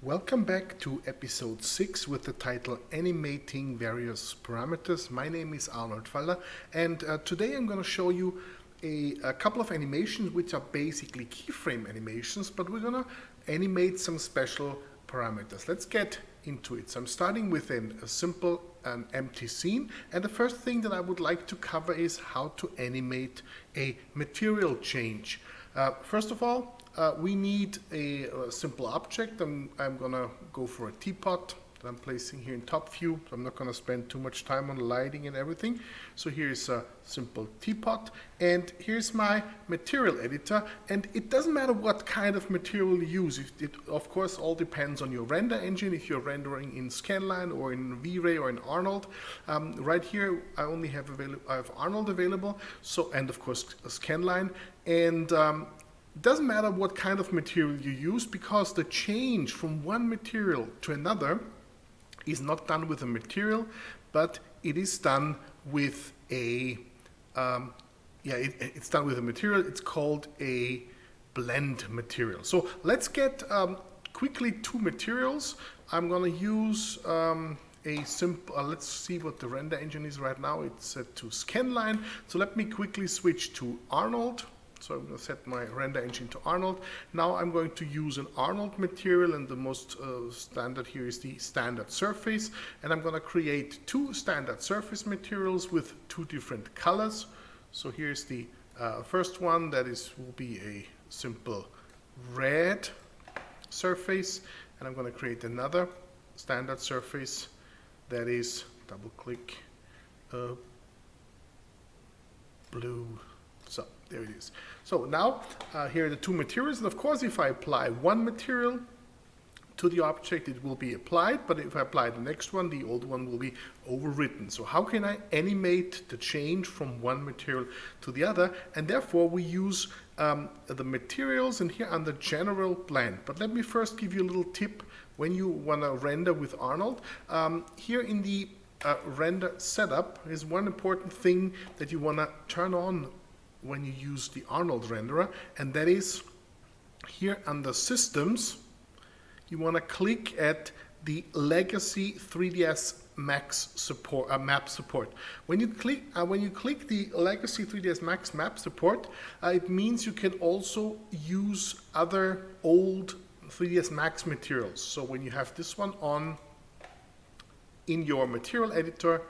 Welcome back to episode 6 with the title Animating Various Parameters. My name is Arnold Faller, and today I'm going to show you a couple of animations which are basically keyframe animations, but we're going to animate some special parameters. Let's get into it. So I'm starting with a simple empty scene, and the first thing that I would like to cover is how to animate a material change. First of all, we need a simple object. I'm gonna go for a teapot that I'm placing here in top view. So I'm not gonna spend too much time on lighting and everything. So here's a simple teapot, and here's my material editor. And it doesn't matter what kind of material you use. It of course all depends on your render engine. If you're rendering in Scanline or in V-Ray or in Arnold, right here I only have Arnold available. So, and of course Scanline, and doesn't matter what kind of material you use, because the change from one material to another is not done with a material, but it is done with a it's done with a material. It's called a blend material. So let's get quickly two materials. I'm gonna use a simple, let's see what the render engine is right now. It's set to Scanline. So let me quickly switch to Arnold. So I'm going to set my render engine to Arnold. Now I'm going to use an Arnold material, and the most standard here is the standard surface. And I'm going to create two standard surface materials with two different colors. So here's the first one. That will be a simple red surface. And I'm going to create another standard surface that is, double click, blue. So there it is. So now here are the two materials, and of course if I apply one material to the object, it will be applied, but if I apply the next one, the old one will be overwritten. So how can I animate the change from one material to the other? And therefore we use the materials, and here under general blend. But let me first give you a little tip when you want to render with Arnold. Here in the render setup is one important thing that you want to turn on when you use the Arnold renderer, and that is here under Systems, you want to click at the Legacy 3ds Max support, map support. When you click the Legacy 3ds Max map support, it means you can also use other old 3ds Max materials. So when you have this one on in your material editor,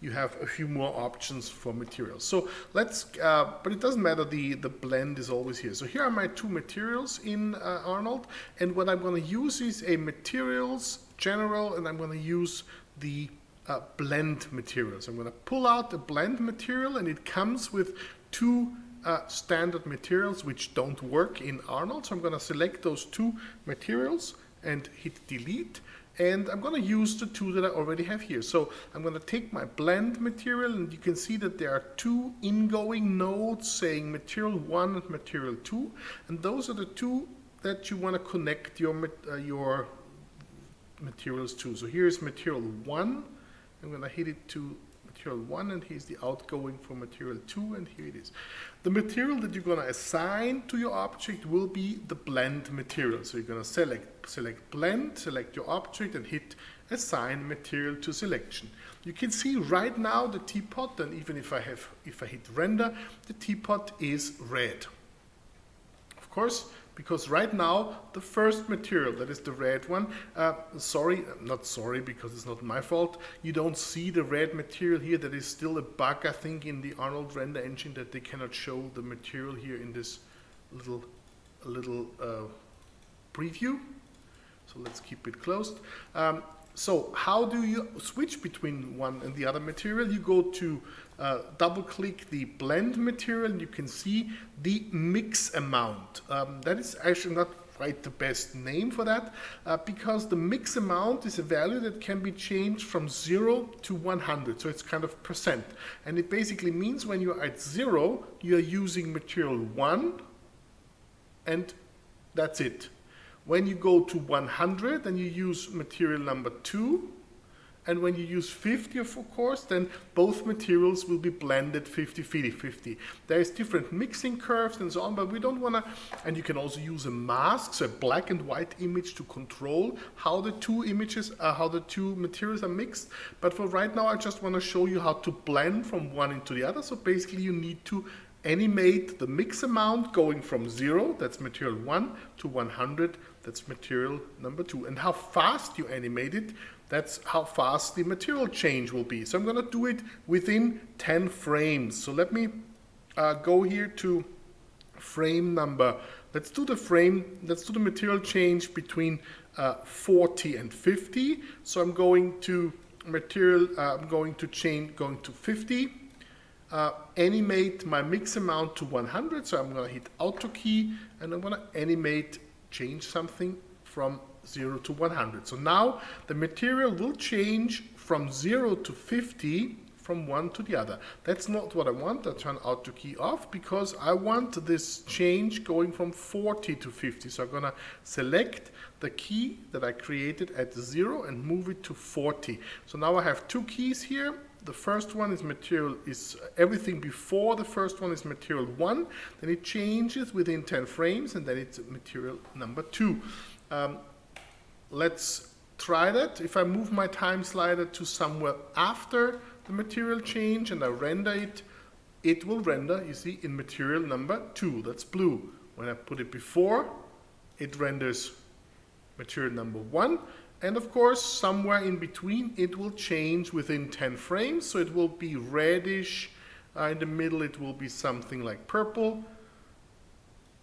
you have a few more options for materials. So let's, but it doesn't matter, the blend is always here. So here are my two materials in Arnold, and what I'm going to use is a materials general, and I'm going to use the blend materials. I'm going to pull out the blend material, and it comes with two standard materials which don't work in Arnold. So I'm going to select those two materials and hit delete. And I'm going to use the two that I already have here. So I'm going to take my blend material, and you can see that there are two ingoing nodes saying material 1 and material 2. And those are the two that you want to connect your materials to. So here's material 1. I'm going to hit it to material 1, and here's the outgoing for material 2, and here it is. The material that you're going to assign to your object will be the blend material. So you're going to select blend, select your object, and hit assign material to selection. You can see right now the teapot, and even if I hit render, the teapot is red. Of course, because right now the first material, that is the red one, not sorry because it's not my fault, you don't see the red material here. That is still a bug, I think, in the Arnold render engine, that they cannot show the material here in this little preview. So let's keep it closed. So how do you switch between one and the other material? You go to double click the blend material, and you can see the mix amount. That is actually not quite the best name for that, because the mix amount is a value that can be changed from 0 to 100. So it's kind of percent. And it basically means when you're at 0, you're using material 1, and that's it. When you go to 100, then you use material number 2, And when you use 50, of course, then both materials will be blended 50-50. There is different mixing curves and so on, but we don't want to, and you can also use a mask, so a black and white image to control how the two images, how the two materials are mixed. But for right now, I just want to show you how to blend from one into the other. So basically you need to animate the mix amount going from 0, that's material 1, to 100, that's material number 2. And how fast you animate it, that's how fast the material change will be. So I'm going to do it within 10 frames. So let me go here to frame number. Let's do the material change between 40 and 50. So I'm going to going to 50. Animate my mix amount to 100. So I'm going to hit Auto key and I'm going to animate, change something from 0 to 100. So now the material will change from 0 to 50 from one to the other. That's not what I want. I turn Auto key off because I want this change going from 40 to 50. So I'm going to select the key that I created at 0 and move it to 40. So now I have two keys here. The first one is everything before the first one is material 1, then it changes within 10 frames, and then it's material number 2. Let's try that. If I move my time slider to somewhere after the material change and I render it, it will render, you see, in material number 2, that's blue. When I put it before, it renders material number 1. And of course, somewhere in between, it will change within 10 frames. So it will be reddish. In the middle, it will be something like purple.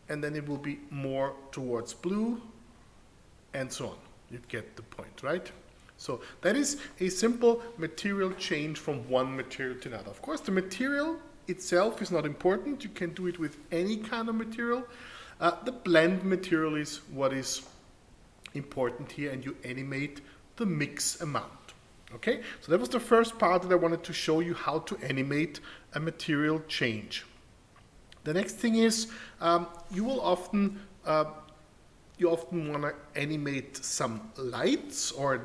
And then it will be more towards blue, and so on. You get the point, right? So that is a simple material change from one material to another. Of course, the material itself is not important. You can do it with any kind of material. The blend material is what is important here, and you animate the mix amount. Okay, so that was the first part that I wanted to show you, how to animate a material change. The next thing is you often want to animate some lights or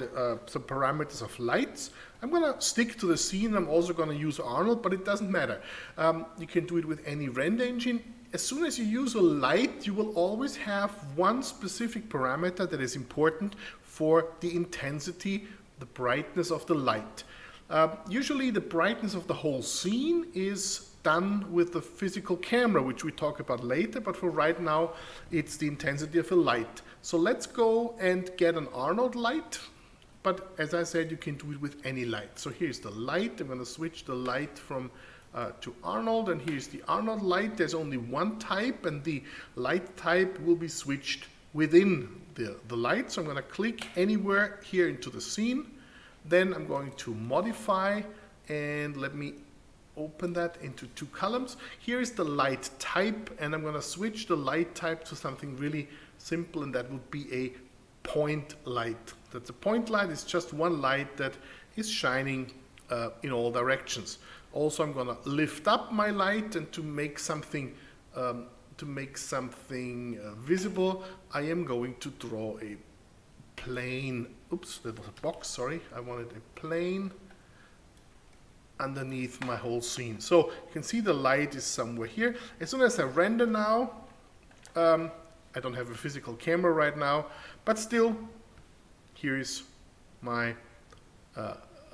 some parameters of lights. I'm going to stick to the scene. I'm also going to use Arnold, but it doesn't matter. You can do it with any render engine. As soon as you use a light, you will always have one specific parameter that is important for the intensity, the brightness of the light. Usually the brightness of the whole scene is done with the physical camera, which we talk about later, but for right now, it's the intensity of a light. So let's go and get an Arnold light. But as I said, you can do it with any light. So here's the light. I'm going to switch the light from to Arnold, and here's the Arnold light. There's only one type, and the light type will be switched within the light. So I'm going to click anywhere here into the scene. Then I'm going to modify, and let me open that into two columns. Here is the light type, and I'm going to switch the light type to something really simple, and that would be a point light. That's a point light. It's just one light that is shining in all directions. Also, I'm going to lift up my light, and to make something visible, I am going to draw a plane. Oops, that was a box. Sorry, I wanted a plane underneath my whole scene. So you can see the light is somewhere here. As soon as I render now, I don't have a physical camera right now, but still, here is my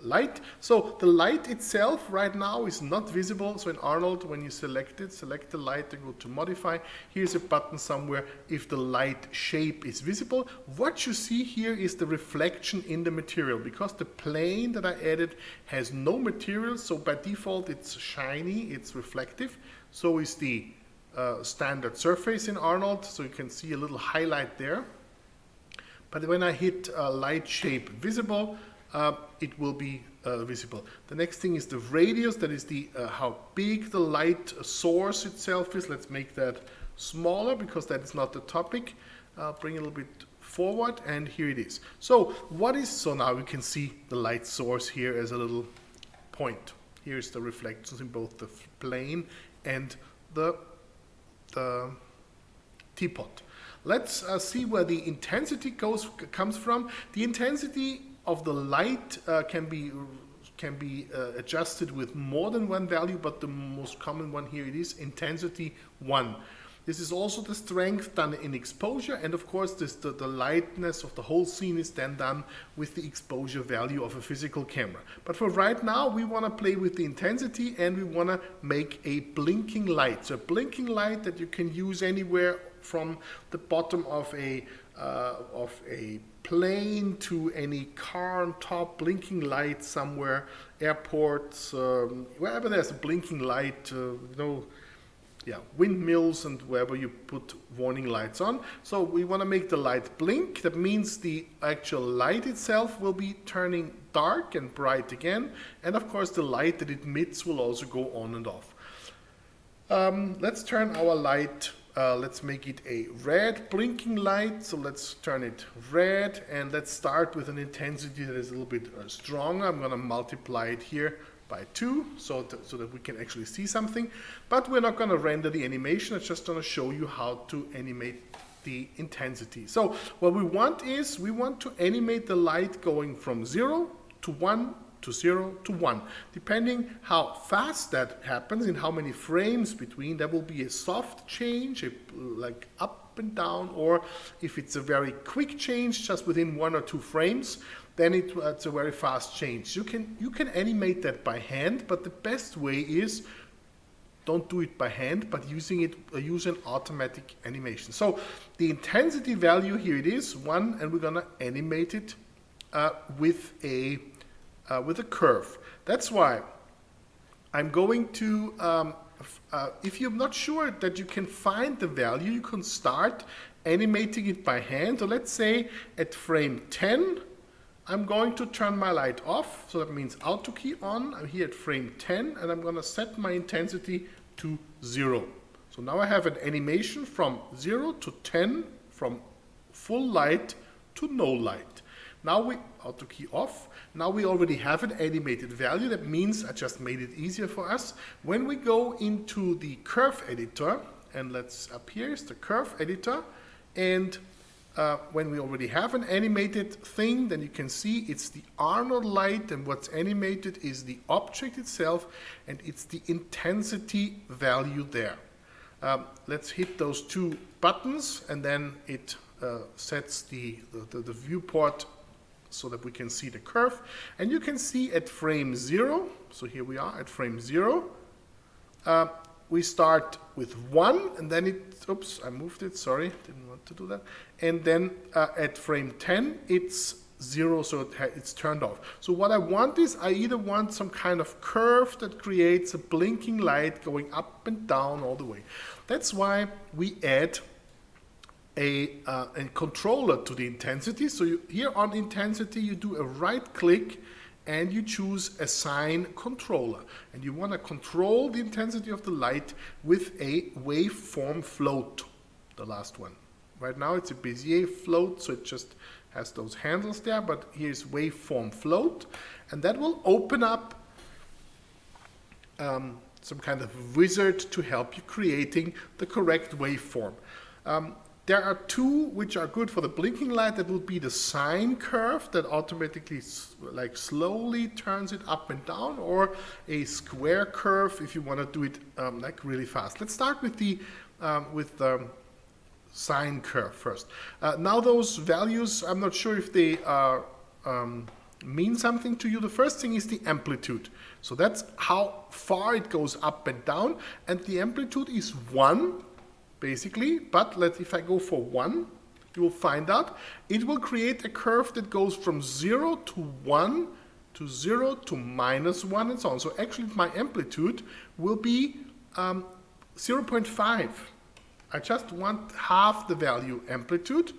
light. So the light itself right now is not visible. So in Arnold, when you select it, select the light and go to modify. Here's a button somewhere if the light shape is visible. What you see here is the reflection in the material, because the plane that I added has no material. So by default, it's shiny, it's reflective. So is the standard surface in Arnold. So you can see a little highlight there. But when I hit light shape visible, it will be visible. The next thing is the radius, that is the how big the light source itself is. Let's make that smaller because that is not the topic. Bring it a little bit forward, and here it is. So now we can see the light source here as a little point. Here's the reflections in both the plane and the teapot. Let's see where the intensity comes from. The intensity of the light can be adjusted with more than one value, but the most common one here it is intensity 1. This is also the strength done in exposure, and of course the lightness of the whole scene is then done with the exposure value of a physical camera. But for right now we want to play with the intensity, and we want to make a blinking light. So a blinking light that you can use anywhere from the bottom of a plane to any car on top, blinking light somewhere, airports, wherever there's a blinking light, windmills and wherever you put warning lights on. So we want to make the light blink. That means the actual light itself will be turning dark and bright again, and of course the light that it emits will also go on and off. Let's turn our light, let's make it a red blinking light. So let's turn it red, and let's start with an intensity that is a little bit stronger. I'm going to multiply it here by 2 so that we can actually see something. But we're not going to render the animation. I'm just going to show you how to animate the intensity. So what we want is we want to animate the light going from 0 to 1 to 0 to 1. Depending how fast that happens, in how many frames between, there will be a soft change, like up and down, or if it's a very quick change just within 1 or 2 frames, then it's a very fast change. You can animate that by hand, but the best way is don't do it by hand, but use an automatic animation. So the intensity value here it is 1, and we're gonna animate it with a curve. That's why I'm going to, if you're not sure that you can find the value, you can start animating it by hand. So let's say at frame 10, I'm going to turn my light off. So that means Auto key on. I'm here at frame 10, and I'm going to set my intensity to 0. So now I have an animation from 0 to 10, from full light to no light. Now we Auto key off. Now we already have an animated value. That means I just made it easier for us. When we go into the curve editor, and up here is the curve editor, and when we already have an animated thing, then you can see it's the Arnold light, and what's animated is the object itself, and it's the intensity value there. Let's hit those 2 buttons, and then it sets the viewport so that we can see the curve. And you can see at frame 0, so here we are at frame 0, we start with 1, and then oops, I moved it, sorry, didn't want to do that. And then at frame 10, it's 0, so it's turned off. So what I want is, I either want some kind of curve that creates a blinking light going up and down all the way. That's why we add a controller to the intensity. So here on intensity, you do a right click and you choose assign controller, and you want to control the intensity of the light with a waveform float, the last one. Right now it's a Bezier float, so it just has those handles there, but here's waveform float, and that will open up some kind of wizard to help you creating the correct waveform. There are 2 which are good for the blinking light. That will be the sine curve that automatically slowly turns it up and down, or a square curve if you want to do it really fast. Let's start with the sine curve first. Now those values, I'm not sure if they are mean something to you. The first thing is the amplitude. So that's how far it goes up and down, and the amplitude is 1. Basically, but if I go for 1, you will find out it will create a curve that goes from 0 to 1 to 0 to -1 and so on. So actually my amplitude will be 0.5. I just want half the value amplitude,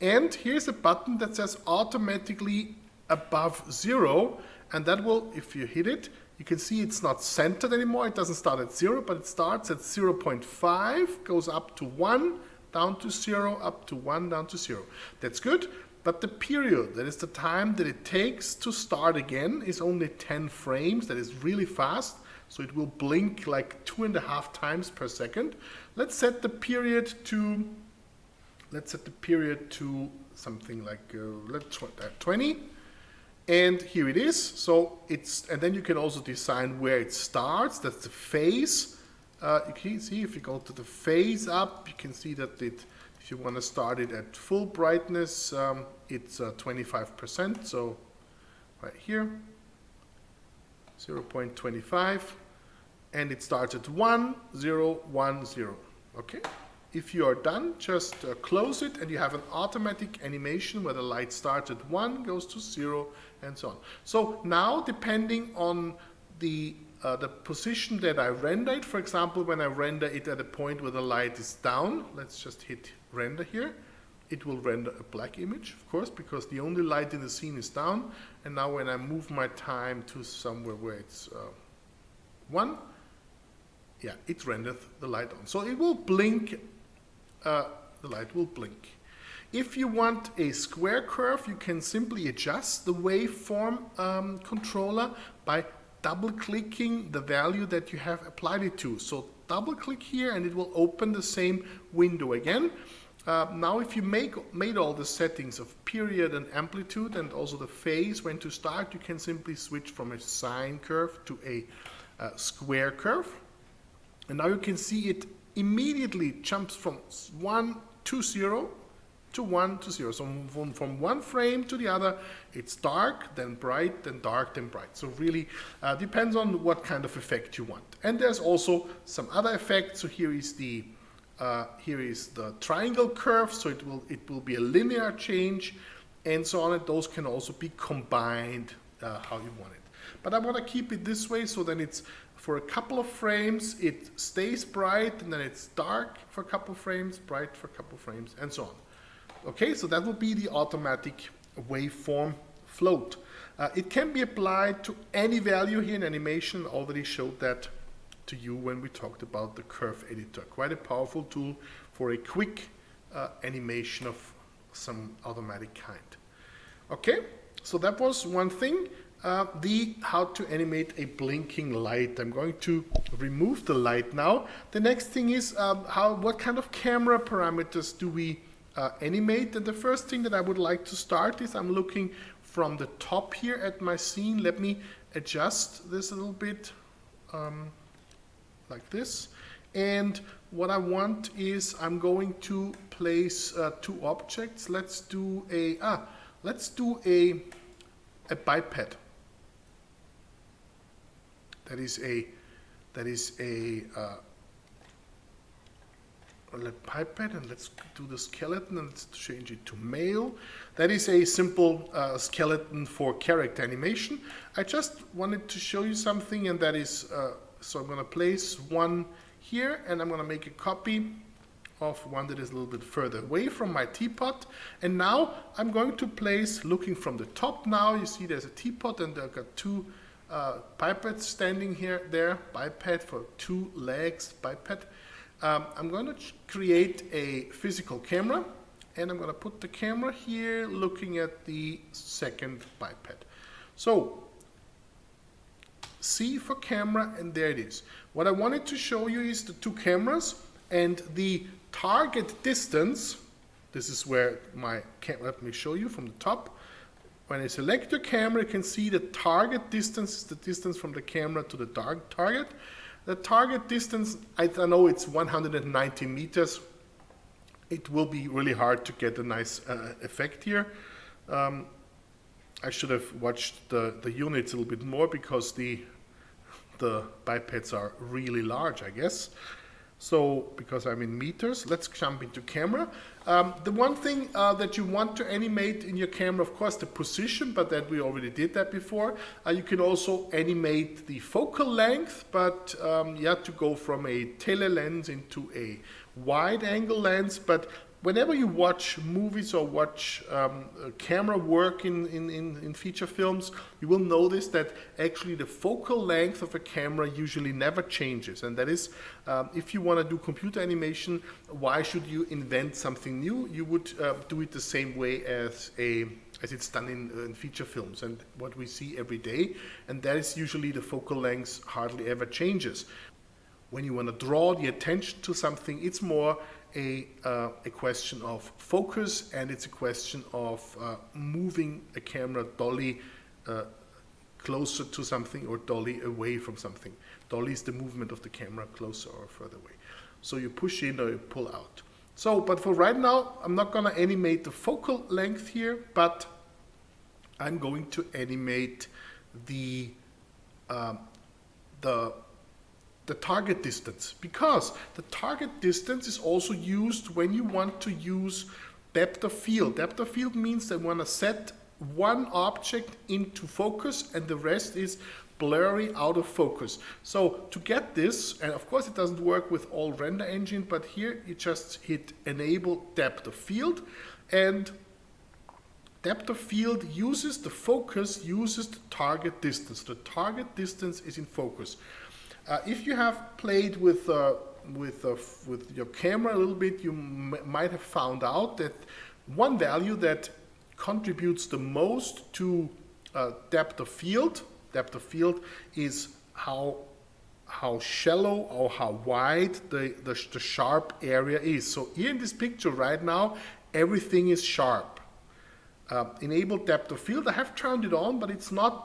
and here's a button that says automatically above 0, and that will, if you hit it, you can see it's not centered anymore. It doesn't start at 0, but it starts at 0.5, goes up to 1, down to 0, up to 1, down to 0. That's good, but the period, that is the time that it takes to start again, is only 10 frames. That is really fast, so it will blink like 2.5 times per second. Let's set the period to something like let's try 20. And here it is. So it's, and then you can also design where it starts. That's the phase. You can see if you go to the phase up, you can see that if you want to start it at full brightness, it's 25%. So right here, 0.25, and it starts at 1, 0, 1, 0. Okay. If you are done, just close it, and you have an automatic animation where the light starts at 1, goes to 0, and so on. So now, depending on the position that I render it, for example, when I render it at a point where the light is down, let's just hit render here, it will render a black image, of course, because the only light in the scene is down. And now when I move my time to somewhere where it's 1, yeah, it rendered the light on. So it will blink. The light will blink. If you want a square curve, you can simply adjust the waveform controller by double-clicking the value that you have applied it to. So double-click here, and it will open the same window again. Now, if you made all the settings of period and amplitude, and also the phase when to start, you can simply switch from a sine curve to a square curve. And now you can see it immediately jumps from 1 to 0 to 1 to 0. So from one frame to the other, it's dark, then bright, then dark, then bright. So really depends on what kind of effect you want. And there's also some other effects. So here is the triangle curve. So it will be a linear change, and so on. And those can also be combined how you want it. But I want to keep it this way, so then it's for a couple of frames, it stays bright, and then it's dark for a couple of frames, bright for a couple of frames, and so on. Okay, so that will be the automatic waveform float. It can be applied to any value here in animation. I already showed that to you when we talked about the curve editor. Quite a powerful tool for a quick animation of some automatic kind. Okay, so that was one thing. How to animate a blinking light. I'm going to remove the light now. The next thing is what kind of camera parameters do we animate? And the first thing that I would like to start is I'm looking from the top here at my scene. Let me adjust this a little bit like this. And what I want is I'm going to place two objects. Let's do a biped. That is a biped, and let's do the skeleton, and let's change it to male. That is a simple skeleton for character animation. I just wanted to show you something, and that is, so I'm going to place one here, and I'm going to make a copy of one that is a little bit further away from my teapot. And now I'm going to place, looking from the top now, you see there's a teapot, and I've got two pipettes standing there, biped for 2 legs, biped. I'm going to create a physical camera, and I'm going to put the camera here looking at the second biped. So C for camera, and there it is. What I wanted to show you is the two cameras and the target distance. This is where my camera, let me show you from the top. When I select your camera, you can see the target distance is the distance from the camera to the target. The target distance, I know it's 190 meters. It will be really hard to get a nice effect here. I should have watched the units a little bit more, because the bipeds are really large, I guess. So, because I'm in meters, let's jump into camera. The one thing that you want to animate in your camera, of course, the position, but that we already did that before. You can also animate the focal length, but you have to go from a tele lens into a wide angle lens. But whenever you watch movies or watch camera work in feature films, you will notice that actually the focal length of a camera usually never changes. And that is, if you want to do computer animation, why should you invent something new? You would do it the same way as it's done in feature films and what we see every day. And that is usually the focal length hardly ever changes. When you want to draw the attention to something, it's more a question of focus, and it's a question of moving a camera dolly closer to something or dolly away from something. Dolly is the movement of the camera closer or further away. So you push in or you pull out. So, but for right now, I'm not going to animate the focal length here, but I'm going to animate the target distance, because the target distance is also used when you want to use depth of field. Depth of field means that I want to set one object into focus and the rest is blurry out of focus. So to get this, and of course it doesn't work with all render engine, but here you just hit enable depth of field, and depth of field uses the focus, uses the target distance. The target distance is in focus. If you have played with your camera a little bit, you might have found out that one value that contributes the most to depth of field is how shallow or how wide the sharp area is. So here in this picture right now, everything is sharp. Enable depth of field, I have turned it on, but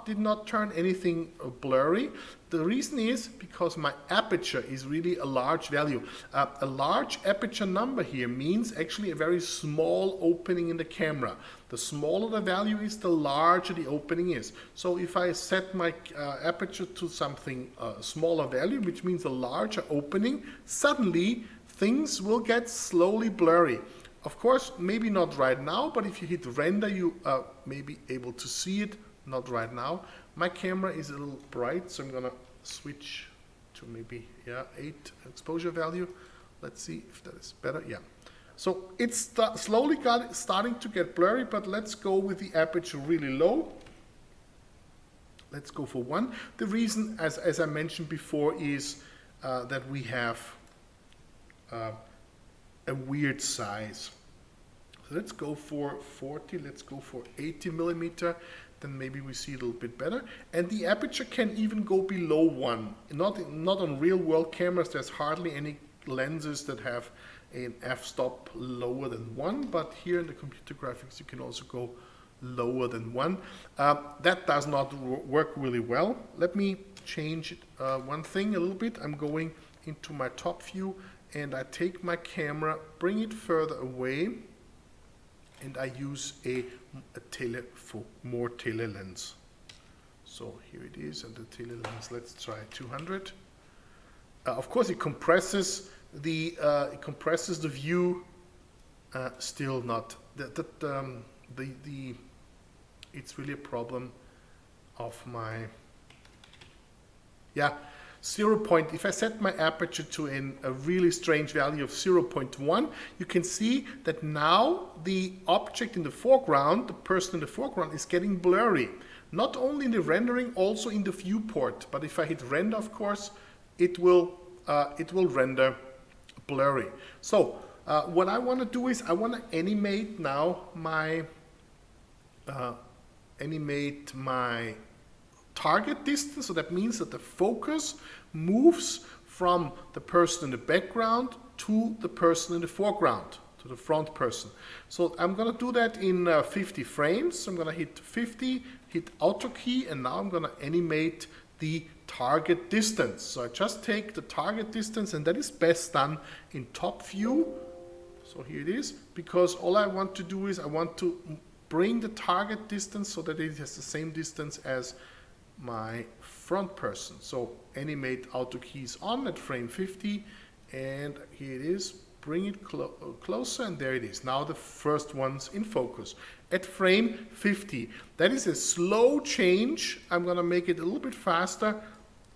did not turn anything blurry. The reason is because my aperture is really a large value. A large aperture number here means actually a very small opening in the camera. The smaller the value is, the larger the opening is. So if I set my aperture to something smaller value, which means a larger opening, suddenly things will get slowly blurry. Of course, maybe not right now, but if you hit render, you may be able to see it. Not right now. My camera is a little bright, so I'm gonna switch to maybe 8 exposure value. Let's see if that is better. Yeah. So it's slowly starting to get blurry, but let's go with the aperture really low. Let's go for 1. The reason, as I mentioned before, is that we have a weird size. So let's go for 40, let's go for 80 millimeter, then maybe we see a little bit better. And the aperture can even go below 1. Not on real world cameras, there's hardly any lenses that have an f-stop lower than 1, but here in the computer graphics you can also go lower than 1. That does not work really well. Let me change one thing a little bit. I'm going into my top view, and I take my camera, bring it further away, and I use a more tele lens. So here it is, and the tele lens, let's try 200. Of course, it compresses the view. Still not it's really a problem of my 0. If I set my aperture to a really strange value of 0.1, you can see that now the object in the foreground, the person in the foreground, is getting blurry. Not only in the rendering, also in the viewport. But if I hit render, of course, it will render blurry. So what I want to do is I want to animate now my target distance. So that means that the focus moves from the person in the background to the person in the foreground, to the front person. So I'm going to do that in 50 frames. So I'm going to hit 50, hit Auto key, and now I'm going to animate the target distance. So I just take the target distance, and that is best done in top view. So here it is, because all I want to do is I want to bring the target distance so that it has the same distance as my front person. So animate auto keys on at frame 50, and here it is. Bring it closer, and there it is. Now the first one's in focus at frame 50. That is a slow change. I'm going to make it a little bit faster.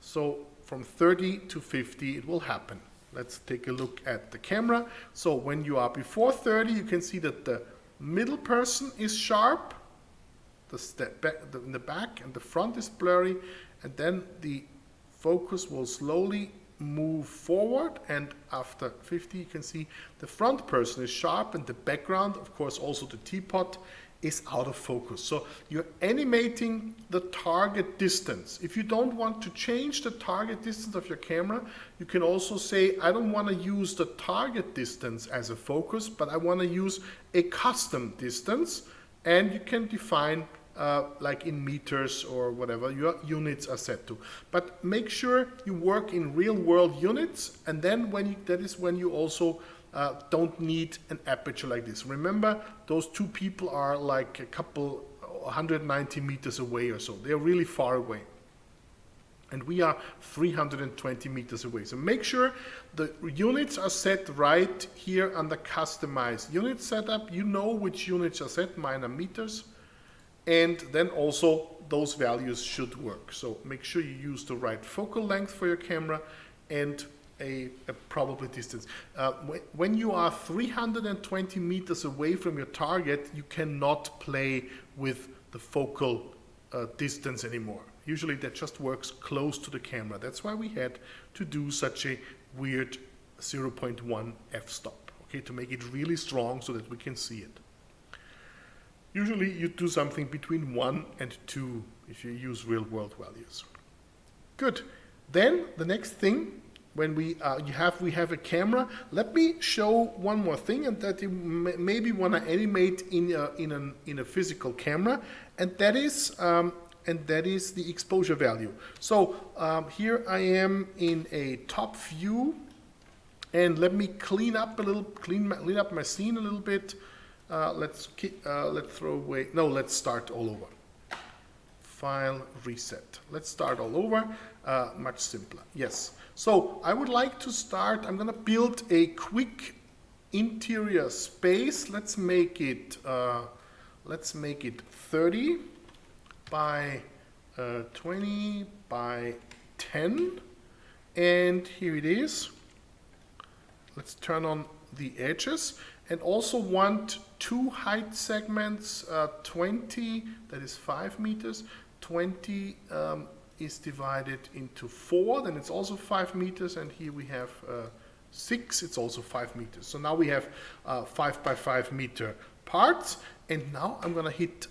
So from 30 to 50 it will happen. Let's take a look at the camera. So when you are before 30, you can see that the middle person is sharp. In the back and the front is blurry, and then the focus will slowly move forward, and after 50 you can see the front person is sharp, and the background, of course also the teapot, is out of focus. So you're animating the target distance. If you don't want to change the target distance of your camera, you can also say, I don't want to use the target distance as a focus, but I want to use a custom distance, and you can define like in meters or whatever your units are set to. But make sure you work in real world units, and then that is when you also don't need an aperture like this. Remember, those two people are like a couple 190 meters away or so. They're really far away. And we are 320 meters away. So make sure the units are set right here under customize unit setup. You know which units are set, mine are meters. And then also those values should work. So make sure you use the right focal length for your camera and a probable distance. When you are 320 meters away from your target, you cannot play with the focal distance anymore. Usually that just works close to the camera. That's why we had to do such a weird 0.1 f-stop, okay, to make it really strong so that we can see it. Usually you do something between 1 and 2 if you use real world values. Good. Then the next thing, when we have a camera, let me show one more thing, and that you maybe want to animate in a physical camera, and that is the exposure value. So here I am in a top view, and let me clean up my scene a little bit. Let's throw away. No, let's start all over. File, reset. Let's start all over. Much simpler. Yes. So I would like to start. I'm going to build a quick interior space. Let's make it 30 by 20 by 10, and here it is. Let's turn on the edges, and also want two height segments, 20, that is 5 meters, 20 is divided into 4, then it's also 5 meters, and here we have 6, it's also 5 meters. So now we have 5 by 5 meter parts, and now I'm going to hit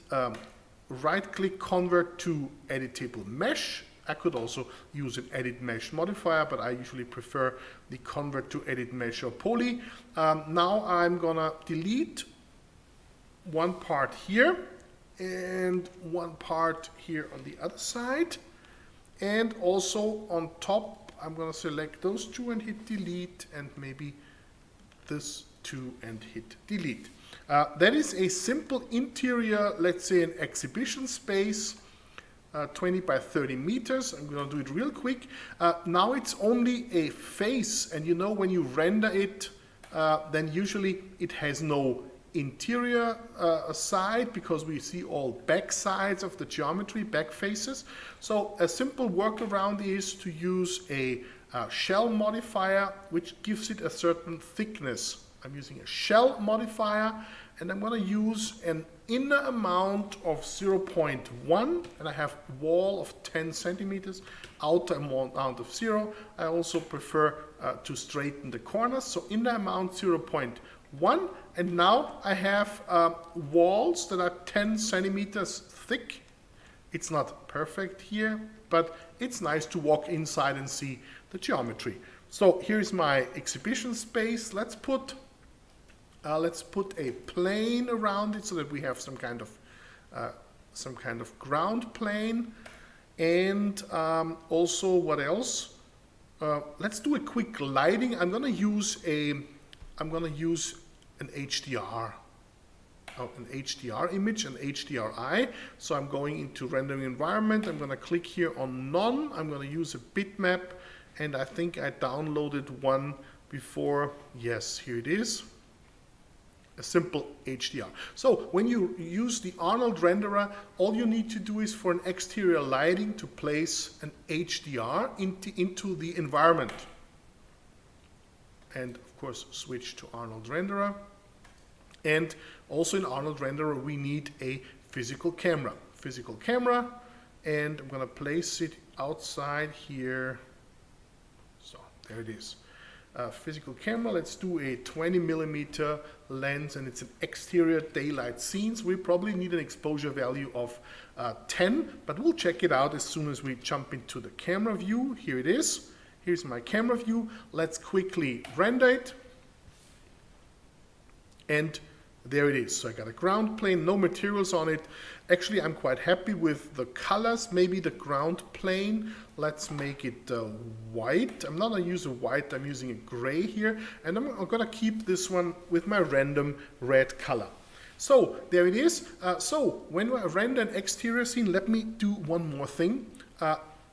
right-click, convert to editable mesh. I could also use an edit mesh modifier, but I usually prefer the convert to edit mesh or poly. Now I'm gonna delete one part here and one part here on the other side. And also on top, I'm gonna select those two and hit delete, and maybe this two and hit delete. That is a simple interior, let's say an exhibition space, 20 by 30 meters. I'm going to do it real quick. Now it's only a face, and you know when you render it, then usually it has no interior side, because we see all back sides of the geometry, back faces. So a simple workaround is to use a shell modifier, which gives it a certain thickness. I'm using a shell modifier, and I'm going to use an inner amount of 0.1, and I have a wall of 10 centimeters, outer amount of 0. I also prefer to straighten the corners, so inner amount 0.1, and now I have walls that are 10 centimeters thick. It's not perfect here, but it's nice to walk inside and see the geometry. So here's my exhibition space. Let's put a plane around it so that we have some kind of ground plane. And also, what else? Let's do a quick lighting. I'm gonna use an HDR. An HDR image, an HDRI. So I'm going into rendering environment. I'm gonna click here on none. I'm gonna use a bitmap, and I think I downloaded one before. Yes, here it is. A simple HDR. So when you use the Arnold renderer, all you need to do is for an exterior lighting to place an HDR into the environment. And of course switch to Arnold renderer. And also in Arnold renderer we need a physical camera. And I'm going to place it outside here. So there it is. Physical camera, let's do a 20 millimeter lens, and it's an exterior daylight scenes. We probably need an exposure value of 10, but we'll check it out as soon as we jump into the camera view. Here it is. Here's my camera view. Let's quickly render it. And There it is. So I got a ground plane, no materials on it. Actually, I'm quite happy with the colors. Maybe the ground plane, let's make it white. I'm not going to use a white, I'm using a gray here. And I'm going to keep this one with my random red color. So there it is. So when I render an exterior scene, let me do one more thing.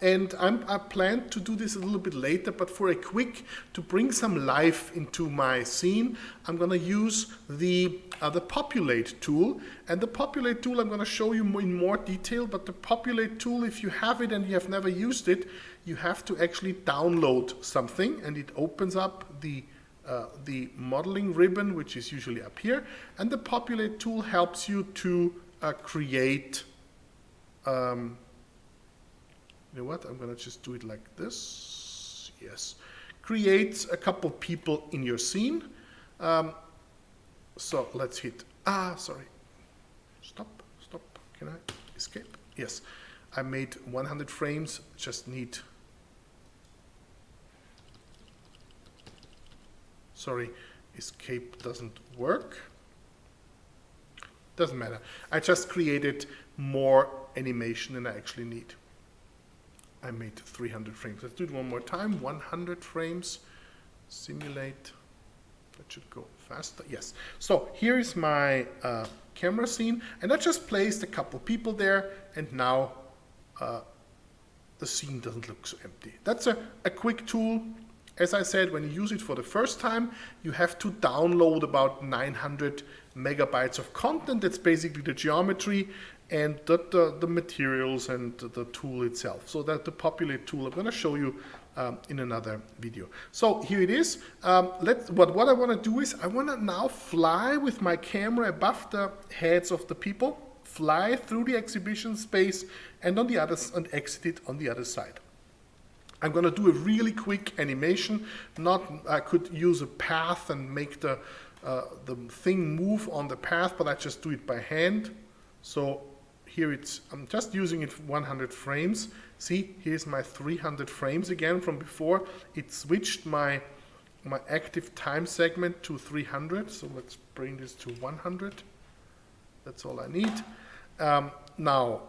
And I plan to do this a little bit later, but for a quick, to bring some life into my scene, I'm going to use the populate tool. And the populate tool I'm going to show you in more detail, but the populate tool, if you have it and you have never used it, you have to actually download something, and it opens up the modeling ribbon, which is usually up here. And the populate tool helps you to create you know what, I'm going to just do it like this. Yes. Create a couple people in your scene. So let's hit, sorry. Stop. Can I escape? Yes. I made 100 frames, just need, sorry, escape doesn't work. Doesn't matter. I just created more animation than I actually need. I made 300 frames. Let's do it one more time. 100 frames. Simulate. That should go faster. Yes. So here is my camera scene, and I just placed a couple people there, and now the scene doesn't look so empty. That's a quick tool. As I said, when you use it for the first time, you have to download about 900 megabytes of content. That's basically the geometry and the materials and the tool itself. So that the populate tool I'm going to show you in another video. So here it is. What I want to do is I want to now fly with my camera above the heads of the people, fly through the exhibition space, and on the other and exit it on the other side. I'm going to do a really quick animation. I could use a path and make the thing move on the path, but I just do it by hand. So here I'm just using it 100 frames. See, here's my 300 frames again from before. It switched my active time segment to 300. So let's bring this to 100. That's all I need. Now,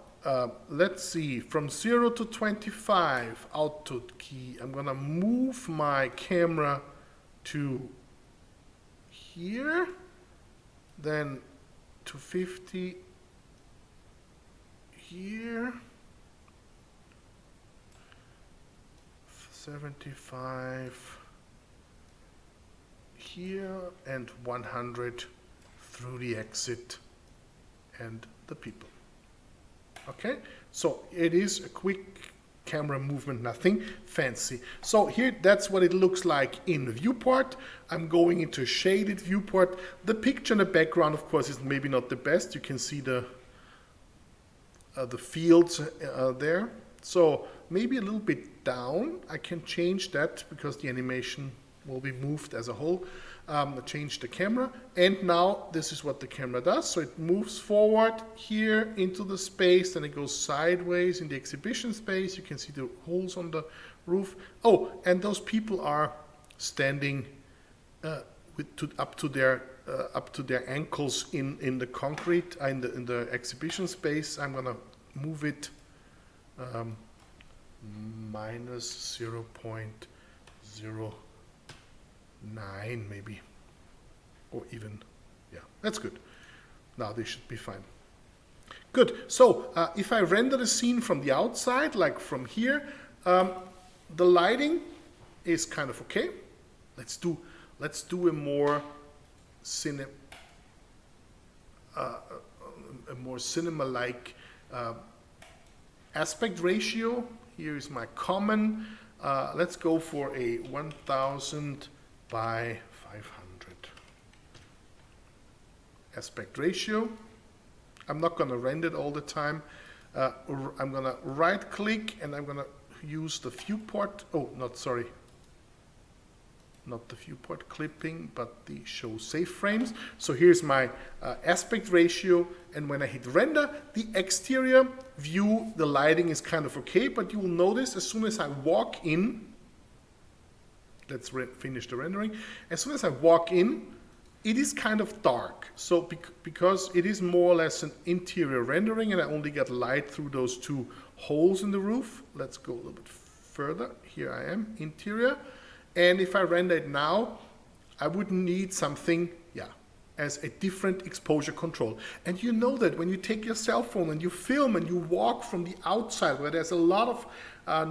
let's see, from 0 to 25, output key. I'm gonna move my camera to here, then to 50 here, 75 here, and 100 through the exit and the people. Okay, so it is a quick camera movement, nothing fancy. So here, that's what it looks like in the viewport. I'm going into a shaded viewport. The picture in the background, of course, is maybe not the best. You can see the fields there. So maybe a little bit down. I can change that because the animation will be moved as a whole. Change the camera, and now this is what the camera does. So it moves forward here into the space, then it goes sideways in the exhibition space. You can see the holes on the roof. Oh, and those people are standing up to their ankles in the concrete in the exhibition space. I'm gonna move it minus 0.09 maybe, or even, yeah, that's good. Now they should be fine. Good. So if I render the scene from the outside, like from here, the lighting is kind of okay. Let's do a more cinema-like aspect ratio. Here is my common. Let's go for a 1000 by 500 aspect ratio. I'm not going to render it all the time. I'm going to right click and I'm going to use the viewport. Oh, not the viewport clipping, but the show save frames. So here's my aspect ratio, and when I hit render, the exterior view, the lighting is kind of okay, but you will notice as soon as I walk in, let's finish the rendering. As soon as I walk in, it is kind of dark. So because it is more or less an interior rendering and I only get light through those two holes in the roof. Let's go a little bit further. Here I am, interior. And if I render it now, I would need something, yeah, as a different exposure control. And you know that when you take your cell phone and you film and you walk from the outside where there's a lot of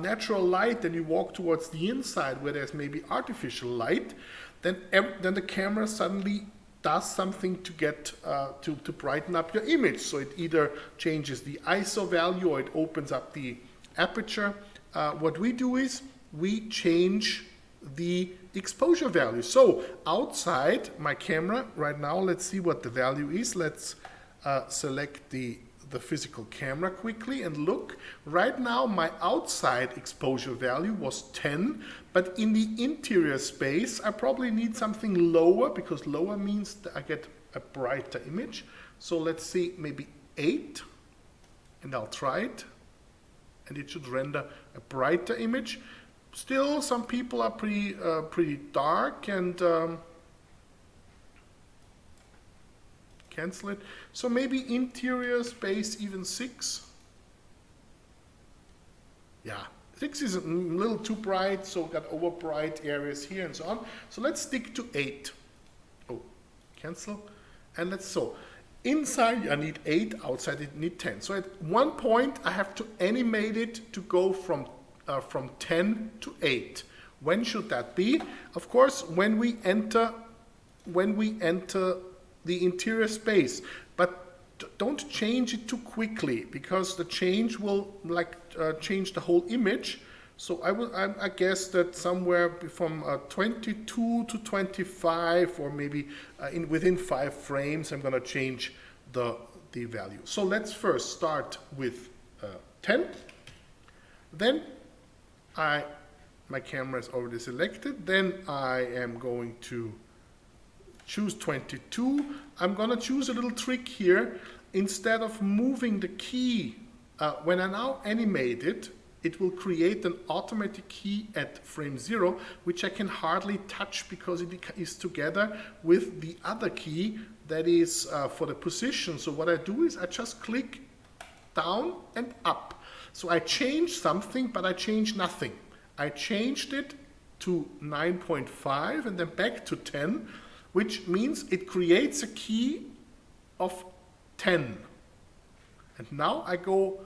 natural light, and you walk towards the inside where there's maybe artificial light, then the camera suddenly does something to get to brighten up your image. So it either changes the ISO value or it opens up the aperture. What we do is we change the exposure value. So outside my camera right now, let's see what the value is. Let's select the physical camera quickly and look. Right now my outside exposure value was 10, but in the interior space I probably need something lower, because lower means that I get a brighter image. So let's see, maybe 8, and I'll try it, and it should render a brighter image. Still, some people are pretty dark, and cancel it. So maybe interior space even 6. Yeah, 6 is a little too bright, so got over bright areas here and so on. So let's stick to 8. Oh, cancel. And let's, so inside I need 8, outside I need 10. So at one point I have to animate it to go from 10 to 8. When should that be? Of course, when we enter the interior space, but don't change it too quickly, because the change will change the whole image. So I guess that somewhere from 22 to 25, or maybe within 5 frames, I'm going to change the value. So let's first start with 10. Then my camera is already selected. Then I am going to choose 22. I'm going to choose a little trick here. Instead of moving the key, when I now animate it, it will create an automatic key at frame 0, which I can hardly touch because it is together with the other key that is for the position. So what I do is I just click down and up. So I changed something, but I changed nothing. I changed it to 9.5 and then back to 10, which means it creates a key of 10. And now I go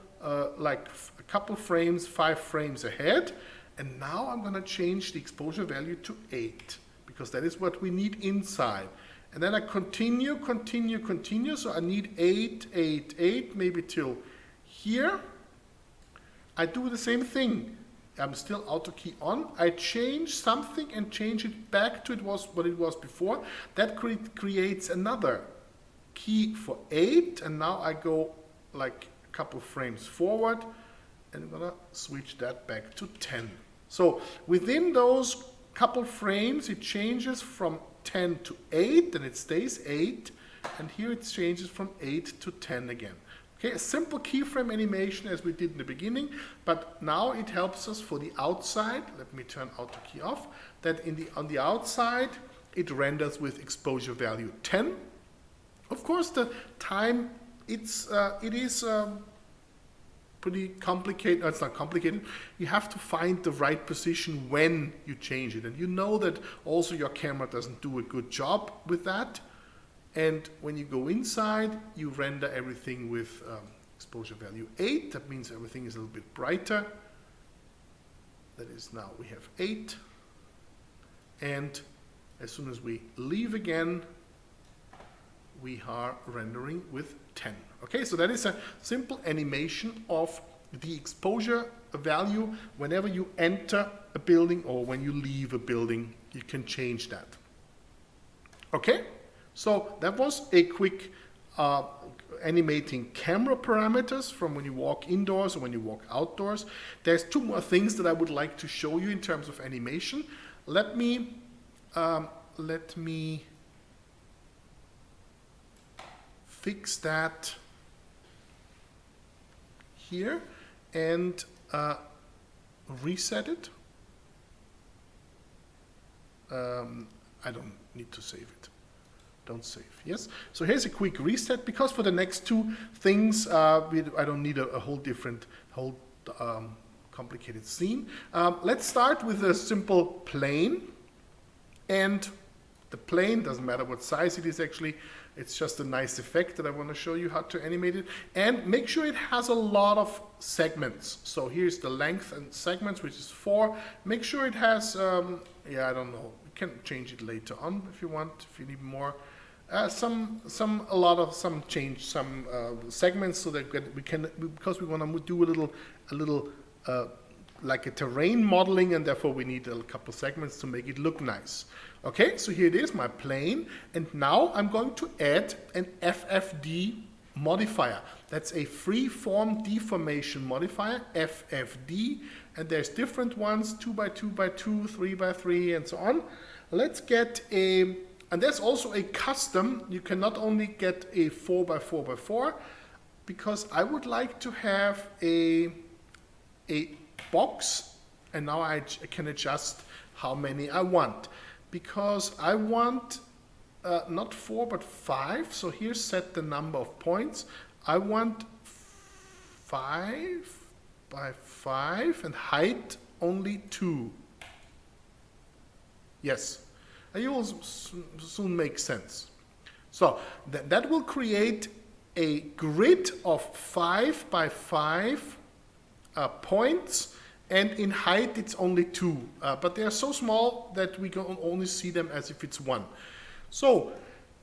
like a couple frames, 5 frames ahead, and now I'm going to change the exposure value to 8, because that is what we need inside. And then I continue, so I need 8, 8, 8, maybe till here. I do the same thing. I'm still auto key on. I change something and change it back to what it was before. That creates another key for 8, and now I go like a couple frames forward, and I'm gonna switch that back to 10. So within those couple frames, it changes from 10 to 8, then it stays 8, and here it changes from 8 to 10 again. Okay, a simple keyframe animation as we did in the beginning, but now it helps us for the outside. Let me turn auto key off. That on the outside, it renders with exposure value 10. Of course, the time it is pretty complicated. It's not complicated. You have to find the right position when you change it, and you know that also your camera doesn't do a good job with that. And when you go inside, you render everything with exposure value 8. That means everything is a little bit brighter. That is, now we have 8. And as soon as we leave again, we are rendering with 10. Okay, so that is a simple animation of the exposure value. Whenever you enter a building or when you leave a building, you can change that. Okay? So that was a quick animating camera parameters from when you walk indoors or when you walk outdoors. There's 2 more things that I would like to show you in terms of animation. Let me fix that here and reset it. I don't need to save it. Don't save. Yes. So here's a quick reset, because for the next two things, I don't need a whole different, complicated scene. Let's start with a simple plane. And the plane, doesn't matter what size it is actually, it's just a nice effect that I want to show you how to animate it. And make sure it has a lot of segments. So here's the length and segments, which is 4. Make sure it has, yeah, I don't know. You can change it later on if you want, if you need more. Some segments so that we can, because we want to do a little like a terrain modeling, and therefore we need a couple segments to make it look nice. Okay, so here it is, my plane, and now I'm going to add an FFD modifier. That's a free-form deformation modifier, FFD, and there's different ones, 2x2x2, 3x3, and so on. Let's get a, and there's also a custom. You can not only get a 4x4x4, because I would like to have a box, and now I can adjust how many I want, because I want not 4 but 5. So here set the number of points. I want 5 by 5 and height only 2. Yes, you will soon make sense. So that will create a grid of 5 by 5 points, and in height it's only 2, but they are so small that we can only see them as if it's 1. So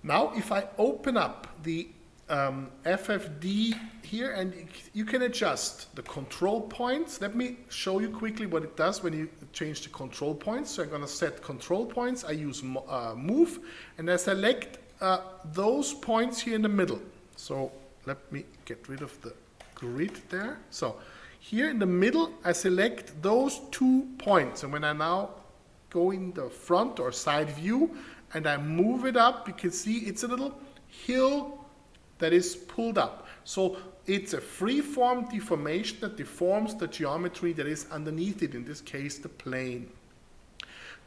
now if I open up the FFD here, and you can adjust the control points. Let me show you quickly what it does when you change the control points. So I'm going to set control points. I use move, and I select those points here in the middle. So let me get rid of the grid there. So here in the middle, I select those 2 points. And when I now go in the front or side view and I move it up, you can see it's a little hill that is pulled up. So it's a free-form deformation that deforms the geometry that is underneath it, in this case, the plane.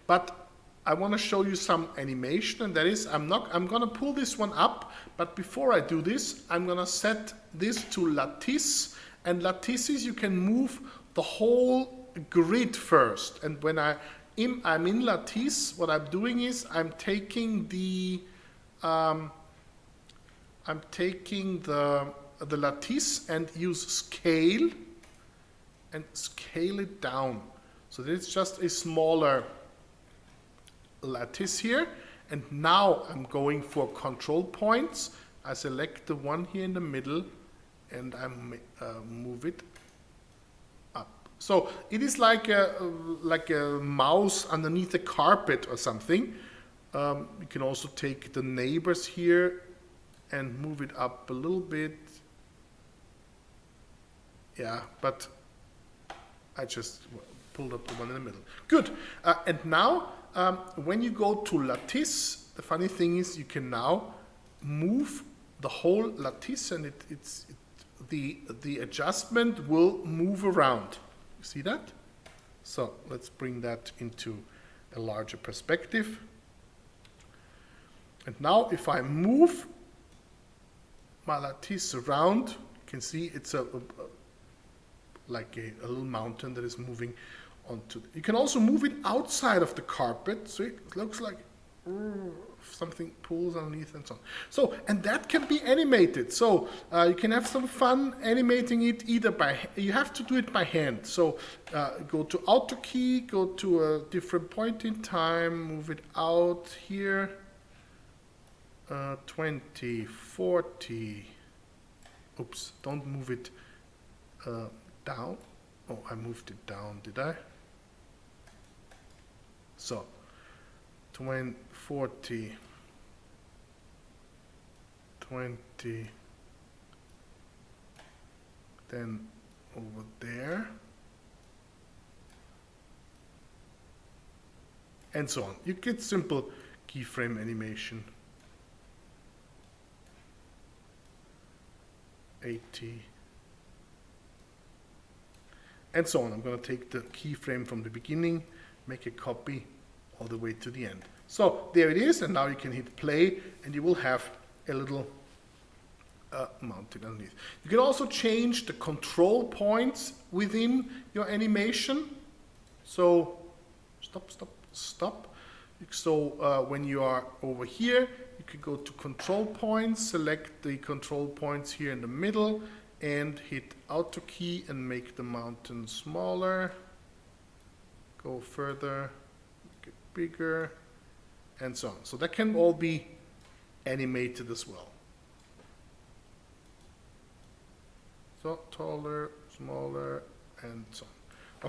But I want to show you some animation, and that is, I'm going to pull this one up, but before I do this, I'm going to set this to lattice. And lattices, you can move the whole grid first. And when I'm in lattice, what I'm doing is I'm taking the lattice and use scale and scale it down. So it's just a smaller lattice here. And now I'm going for control points. I select the one here in the middle, and I move it up. So it is like a mouse underneath a carpet or something. You can also take the neighbors here and move it up a little bit. Yeah, but I just pulled up the one in the middle. Good. And now, when you go to lattice, the funny thing is you can now move the whole lattice, and the adjustment will move around. You see that? So let's bring that into a larger perspective. And now if I move my lattice around, you can see it's like a little mountain that is moving onto. You can also move it outside of the carpet, so it looks like something pulls underneath and so on. So, and that can be animated. So you can have some fun animating it either by, you have to do it by hand. So go to Auto key, go to a different point in time, move it out here, 20, 40. Oops, don't move it down. Oh, I moved it down, did I? So 20, 40, 20, then over there, and so on. You get simple keyframe animation. 80, and so on. I'm going to take the keyframe from the beginning, make a copy all the way to the end. So there it is, and now you can hit play, and you will have a little mounted underneath. You can also change the control points within your animation. So stop. So when you are over here, you can go to control points, select the control points here in the middle, and hit Auto key and make the mountain smaller. Go further, make it bigger, and so on. So that can all be animated as well. So taller, smaller, and so on.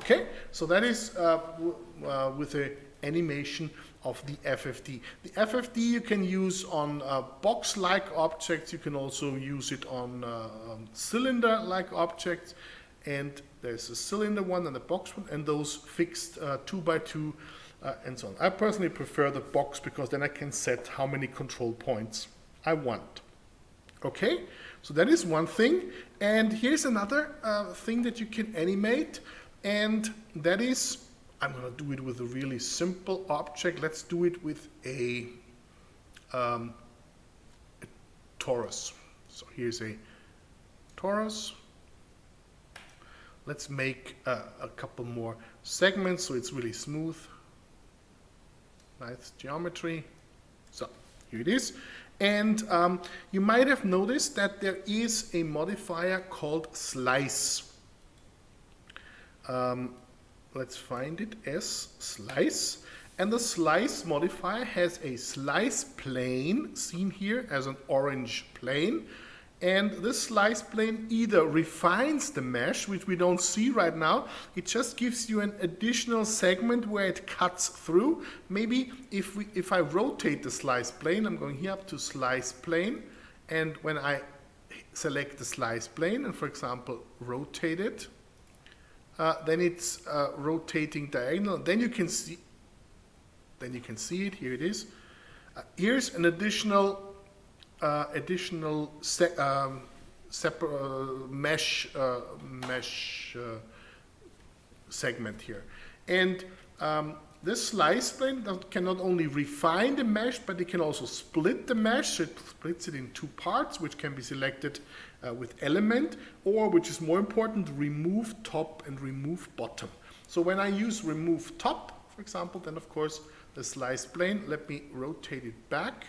Okay, so that is with the animation of the FFD. The FFD you can use on box-like objects. You can also use it on cylinder-like objects. And there's a cylinder one and a box one, and those fixed 2x2 and so on. I personally prefer the box because then I can set how many control points I want. Okay, so that is one thing. And here's another thing that you can animate, and that is, I'm going to do it with a really simple object. Let's do it with a torus. So here's a torus. Let's make a couple more segments so it's really smooth. Nice geometry. So here it is. And you might have noticed that there is a modifier called slice. Let's find it as slice. And the slice modifier has a slice plane, seen here as an orange plane. And this slice plane either refines the mesh, which we don't see right now. It just gives you an additional segment where it cuts through. Maybe if I rotate the slice plane, I'm going here up to slice plane. And when I select the slice plane and, for example, rotate it, then it's rotating diagonal. Then you can see it. Here it is. Here's an additional mesh segment here, and this slice plane can not only refine the mesh, but it can also split the mesh. So it splits it in two parts, which can be selected with element, or, which is more important, remove top and remove bottom. So when I use remove top, for example, then of course the slice plane, let me rotate it back,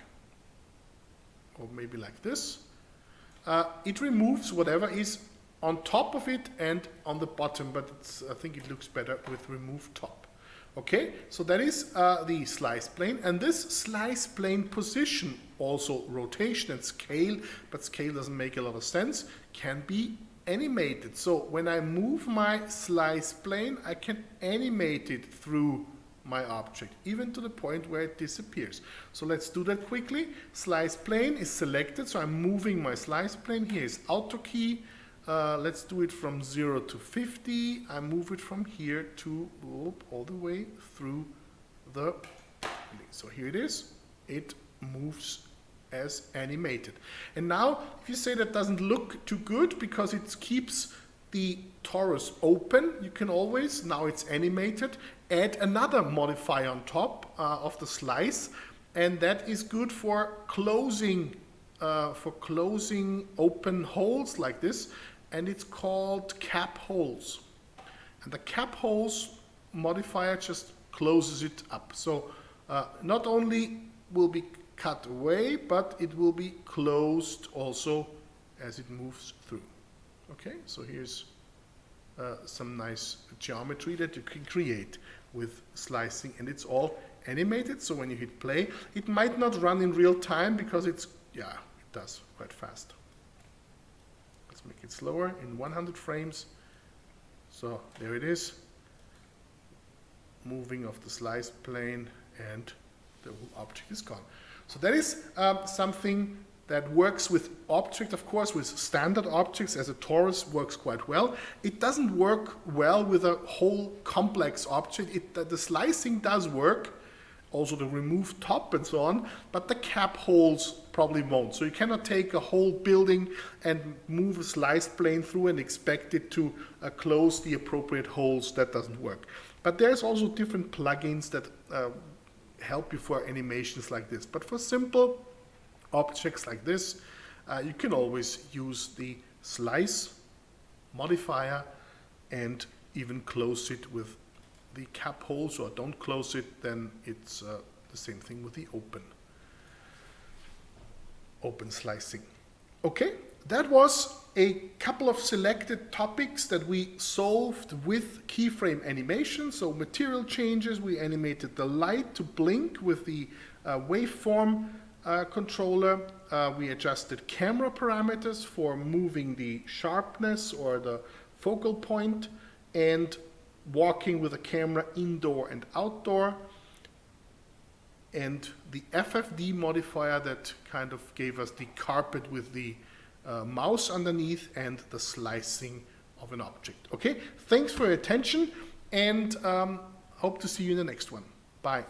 or maybe like this, it removes whatever is on top of it and on the bottom, but I think it looks better with remove top. Okay, so that is the slice plane, and this slice plane position, also rotation and scale, but scale doesn't make a lot of sense, can be animated. So when I move my slice plane, I can animate it through my object, even to the point where it disappears. So let's do that quickly. Slice plane is selected, so I'm moving my slice plane. Here is Auto key. Let's do it from 0 to 50. I move it from here to all the way through the. So here it is. It moves as animated. And now, if you say that doesn't look too good because it keeps the torus open, you can always, now it's animated, add another modifier on top of the slice, and that is good for closing open holes like this, and it's called cap holes. And the cap holes modifier just closes it up. So not only will be cut away, but it will be closed also as it moves through. Okay, so here's some nice geometry that you can create with slicing, and it's all animated. So when you hit play, it might not run in real time because it does quite fast. Let's make it slower in 100 frames. So there it is, moving of the slice plane, and the whole object is gone. So that is something that works with object, of course, with standard objects, as a torus works quite well. It doesn't work well with a whole complex object. The slicing does work, also the remove top and so on, but the cap holes probably won't. So you cannot take a whole building and move a slice plane through and expect it to close the appropriate holes. That doesn't work. But there's also different plugins that help you for animations like this. But for simple objects like this, you can always use the slice modifier and even close it with the cap holes, or don't close it, then it's the same thing with the open slicing. Okay, that was a couple of selected topics that we solved with keyframe animation. So material changes, we animated the light to blink with the waveform controller. We adjusted camera parameters for moving the sharpness or the focal point, and walking with the camera indoor and outdoor. And the FFD modifier that kind of gave us the carpet with the mouse underneath and the slicing of an object. Okay, thanks for your attention, and hope to see you in the next one. Bye.